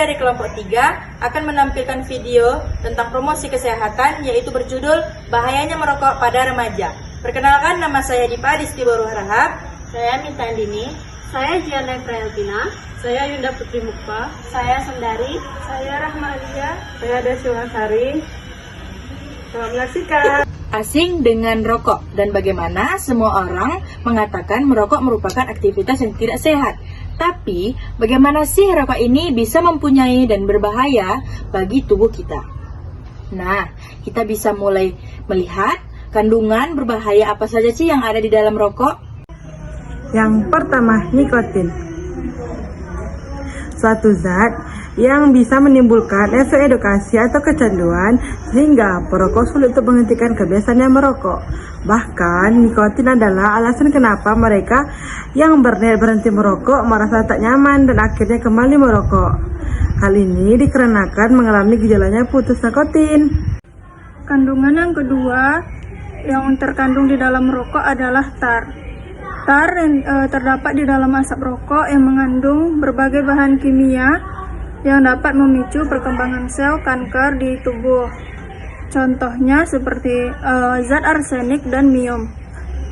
dari kelompok 3 akan menampilkan video tentang promosi kesehatan yaitu berjudul Bahayanya Merokok pada Remaja. Perkenalkan, nama saya Dipa Distibaru Harahap. Saya Minta Andini. Saya Giana Prayaltina. Saya Yunda Putri Mukpa. Saya Sendari. Saya Rahma Alia. Saya Desi Wasari. Selamat menyaksikan. Asing dengan rokok dan bagaimana semua orang mengatakan merokok merupakan aktivitas yang tidak sehat. Tapi bagaimana sih rokok ini bisa mempunyai dan berbahaya bagi tubuh kita? Nah, kita bisa mulai melihat kandungan berbahaya apa saja sih yang ada di dalam rokok. Yang pertama, nikotin. Suatu zat yang bisa menimbulkan efek edukasi atau kecanduan sehingga perokok sulit untuk menghentikan kebiasaannya merokok. Bahkan, nikotin adalah alasan kenapa mereka yang berniat berhenti merokok merasa tak nyaman dan akhirnya kembali merokok. Hal ini dikarenakan mengalami gejalanya putus nikotin. Kandungan yang kedua yang terkandung di dalam rokok adalah tar. Tar terdapat di dalam asap rokok yang mengandung berbagai bahan kimia yang dapat memicu perkembangan sel kanker di tubuh. Contohnya seperti zat arsenik dan miom.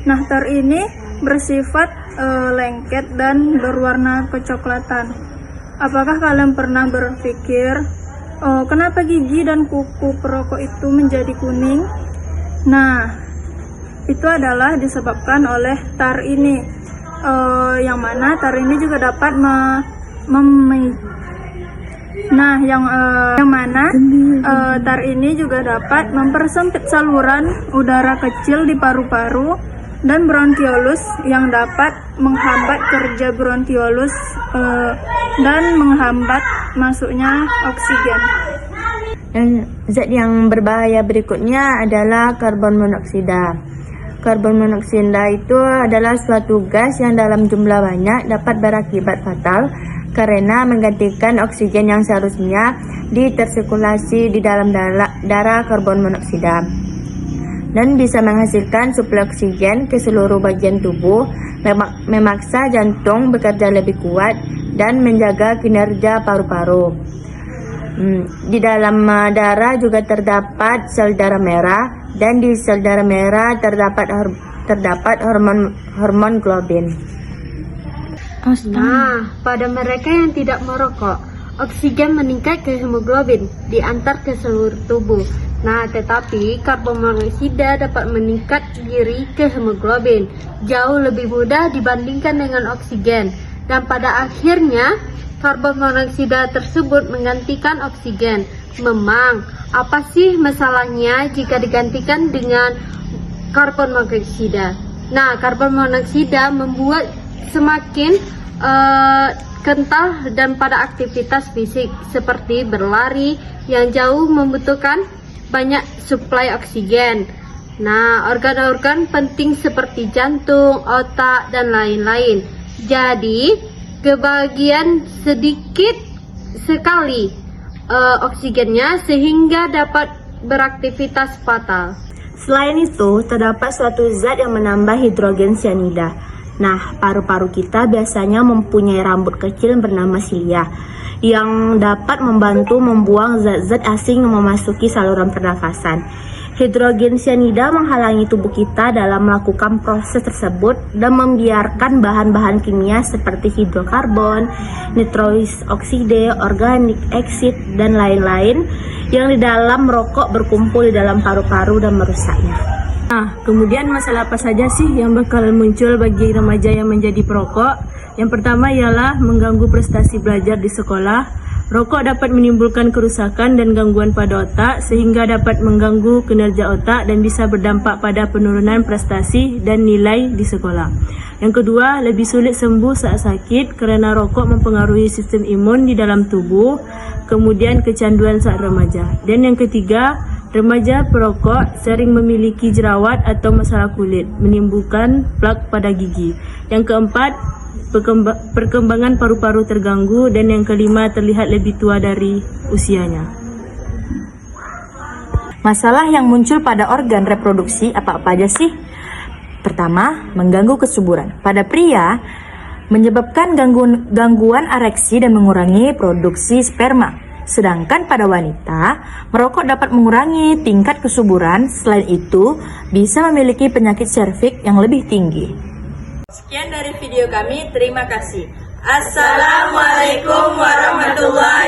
Nah, tar ini bersifat lengket dan berwarna kecoklatan. Apakah kalian pernah berpikir kenapa gigi dan kuku perokok itu menjadi kuning? Nah, itu adalah disebabkan oleh tar ini, yang mana tar ini juga dapat tar ini juga dapat mempersempit saluran udara kecil di paru-paru dan bronkiolus yang dapat menghambat kerja bronkiolus dan menghambat masuknya oksigen. Dan zat yang berbahaya berikutnya adalah karbon monoksida. Karbon monoksida itu adalah suatu gas yang dalam jumlah banyak dapat berakibat fatal karena menggantikan oksigen yang seharusnya ditersirkulasi di dalam darah karbon monoksida dan bisa menghasilkan suplai oksigen ke seluruh bagian tubuh, memaksa jantung bekerja lebih kuat dan menjaga kinerja paru-paru. Di dalam darah juga terdapat sel darah merah dan di sel darah merah terdapat hormon globin. Nah, pada mereka yang tidak merokok, oksigen meningkat ke hemoglobin diantar ke seluruh tubuh. Nah, tetapi karbon monoksida dapat meningkat diri ke hemoglobin jauh lebih mudah dibandingkan dengan oksigen. Dan pada akhirnya, karbon monoksida tersebut menggantikan oksigen. Memang, apa sih masalahnya jika digantikan dengan karbon monoksida? Nah, karbon monoksida membuat semakin kental dan pada aktivitas fisik seperti berlari yang jauh membutuhkan banyak suplai oksigen. Nah, organ-organ penting seperti jantung, otak, dan lain-lain. Jadi, kebagian sedikit sekali oksigennya sehingga dapat beraktivitas fatal. Selain itu, terdapat suatu zat yang menambah hidrogen cyanida. Nah, paru-paru kita biasanya mempunyai rambut kecil bernama silia yang dapat membantu membuang zat-zat asing yang memasuki saluran pernafasan. Hidrogen cyanida menghalangi tubuh kita dalam melakukan proses tersebut dan membiarkan bahan-bahan kimia seperti hidrokarbon, nitrous oxide, organic acid, dan lain-lain yang di dalam rokok berkumpul di dalam paru-paru dan merusaknya. Nah, kemudian masalah apa saja sih yang bakal muncul bagi remaja yang menjadi perokok? Yang pertama ialah mengganggu prestasi belajar di sekolah. Rokok dapat menimbulkan kerusakan dan gangguan pada otak sehingga dapat mengganggu kinerja otak dan bisa berdampak pada penurunan prestasi dan nilai di sekolah. Yang kedua, lebih sulit sembuh saat sakit karena rokok mempengaruhi sistem imun di dalam tubuh, kemudian kecanduan saat remaja. Dan yang ketiga, remaja perokok sering memiliki jerawat atau masalah kulit, menimbulkan plak pada gigi. Yang keempat, perkembangan paru-paru terganggu, dan yang kelima terlihat lebih tua dari usianya. Masalah yang muncul pada organ reproduksi apa-apa aja sih? Pertama, mengganggu kesuburan. Pada pria, menyebabkan gangguan ereksi dan mengurangi produksi sperma. Sedangkan pada wanita, merokok dapat mengurangi tingkat kesuburan. Selain itu, bisa memiliki penyakit serviks yang lebih tinggi. Sekian dari video kami, terima kasih. Assalamualaikum warahmatullahi